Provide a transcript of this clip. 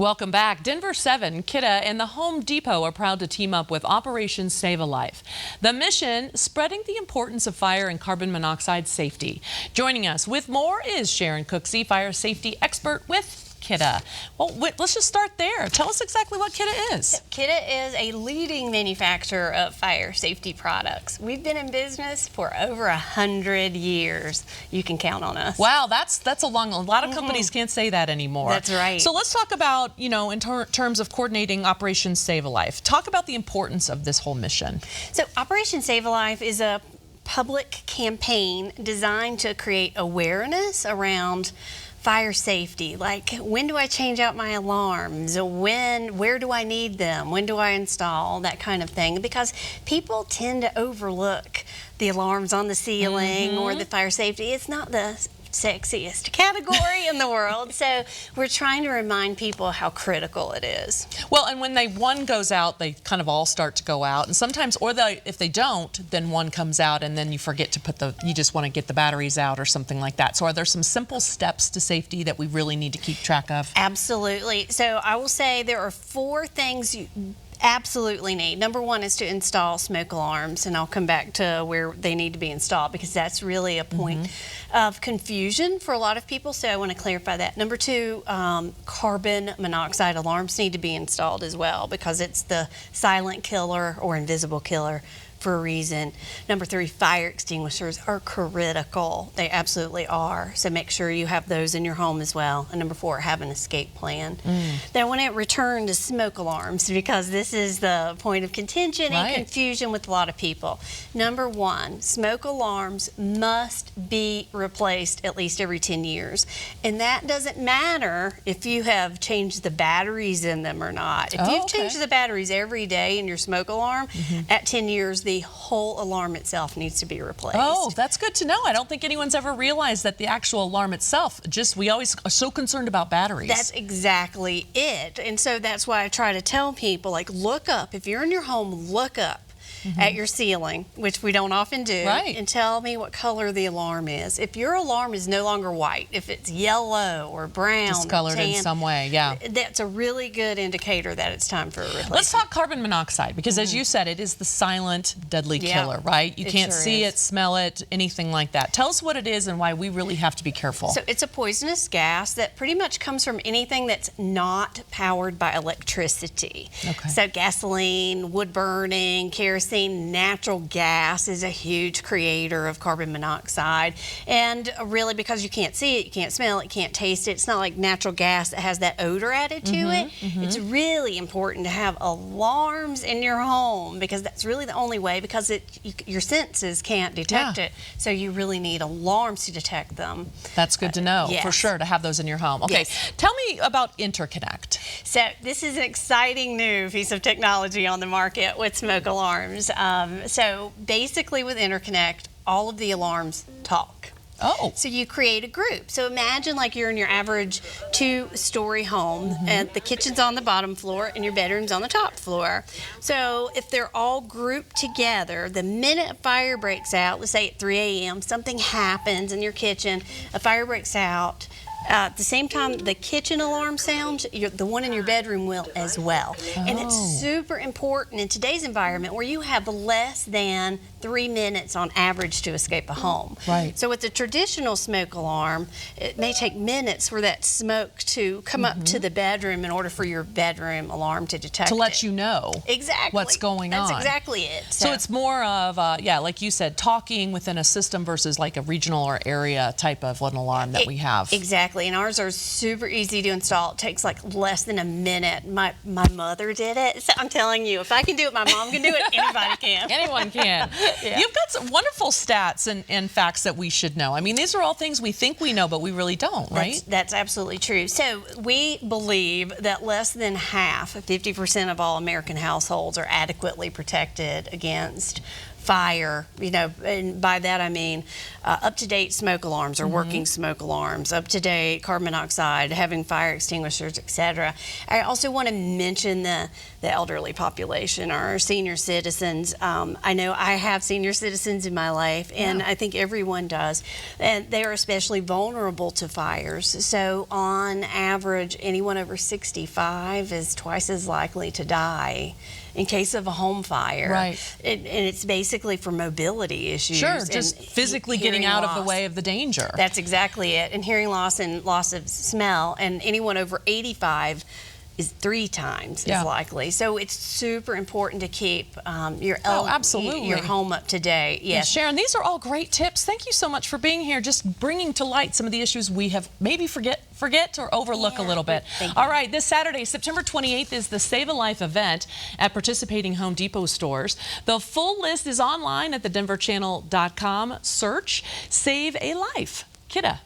Welcome back. Denver 7, Kidde, and the Home Depot are proud to team up with Operation Save a Life. The mission, spreading the importance of fire and carbon monoxide safety. Joining us with more is Sharon Cooksey, fire safety expert with Kidde. Well, let's just start there. Tell us exactly what Kidde is. Kidde is a leading manufacturer of fire safety products. We've been in business for over 100 years. You can count on us. Wow, that's a lot of companies can't say that anymore. That's right. So let's talk about, in terms of coordinating Operation Save a Life. Talk about the importance of this whole mission. So Operation Save a Life is a public campaign designed to create awareness around fire safety, like when do I change out my alarms, where do I need them, when do I install, that kind of thing, because people tend to overlook the alarms on the ceiling or the fire safety. It's not the sexiest category in the world, so we're trying to remind people how critical it is. Well, and when one goes out, they kind of all start to go out, and sometimes, if they don't, then one comes out and then you forget to you just want to get the batteries out or something like that. So are there some simple steps to safety that we really need to keep track of? Absolutely. So I will say there are 4 things you absolutely need. Number 1 is to install smoke alarms, and I'll come back to where they need to be installed because that's really a point of confusion for a lot of people, so I want to clarify that. Number 2, carbon monoxide alarms need to be installed as well because it's the silent killer or invisible killer for a reason. Number 3, fire extinguishers are critical. They absolutely are. So make sure you have those in your home as well. And number 4, have an escape plan. Then I want to return to smoke alarms because this is the point of contention and confusion with a lot of people. Number 1, smoke alarms must be replaced at least every 10 years. And that doesn't matter if you have changed the batteries in them or not. If you've changed the batteries every day in your smoke alarm, at 10 years, the whole alarm itself needs to be replaced. Oh, that's good to know. I don't think anyone's ever realized that the actual alarm itself, we always are so concerned about batteries. That's exactly it. And so that's why I try to tell people, like, look up. If you're in your home, look up at your ceiling, which we don't often do, and tell me what color the alarm is. If your alarm is no longer white, if it's yellow or brown, discolored in some way, that's a really good indicator that it's time for a replacement. Let's talk carbon monoxide because, as you said, it is the silent, deadly killer, right? You can't see it, smell it, anything like that. Tell us what it is and why we really have to be careful. So it's a poisonous gas that pretty much comes from anything that's not powered by electricity. So gasoline, wood burning, kerosene, natural gas is a huge creator of carbon monoxide, and really because you can't see it, you can't smell it, you can't taste it. It's not like natural gas that has that odor added to it. It's really important to have alarms in your home because that's really the only way, because your senses can't detect it, so you really need alarms to detect them. That's good to know, for sure, to have those in your home. Okay, tell me about Interconnect. So this is an exciting new piece of technology on the market with smoke alarms. So basically with Interconnect, all of the alarms talk. So you create a group. So imagine like you're in your average 2-story home and the kitchen's on the bottom floor and your bedroom's on the top floor. So if they're all grouped together, the minute a fire breaks out, let's say at 3 a.m., something happens in your kitchen, a fire breaks out, at the same time the kitchen alarm sounds, the one in your bedroom will as well. And it's super important in today's environment where you have less than 3 minutes on average to escape a home. So with the traditional smoke alarm, it may take minutes for that smoke to come up to the bedroom in order for your bedroom alarm to detect it. To let you know what's going on. That's exactly it. So it's more of, like you said, talking within a system versus like a regional or area type of an alarm that we have. Exactly. And ours are super easy to install. It takes like less than a minute. My mother did it. So I'm telling you, if I can do it, my mom can do it. Anybody can. Anyone can. You've got some wonderful stats and facts that we should know. I mean, these are all things we think we know, but we really don't, right? That's absolutely true. So we believe that less than half, 50% of all American households are adequately protected against fire, and by that I mean up-to-date smoke alarms or working smoke alarms, up-to-date carbon monoxide, having fire extinguishers, etc. I also want to mention the elderly population, our senior citizens. I know I have senior citizens in my life, and I think everyone does, and they are especially vulnerable to fires. So on average, anyone over 65 is twice as likely to die in case of a home fire. Right. And it's basically for mobility issues. Sure, just physically getting out of the way of the danger. That's exactly it. And hearing loss and loss of smell, and anyone over 85 is 3 times as likely. So it's super important to keep your home up to date. Yes, Sharon, these are all great tips. Thank you so much for being here, just bringing to light some of the issues we have maybe forget or overlook a little bit. All right, this Saturday, September 28th, is the Save a Life event at participating Home Depot stores. The full list is online at thedenverchannel.com. Search Save a Life. Kidde.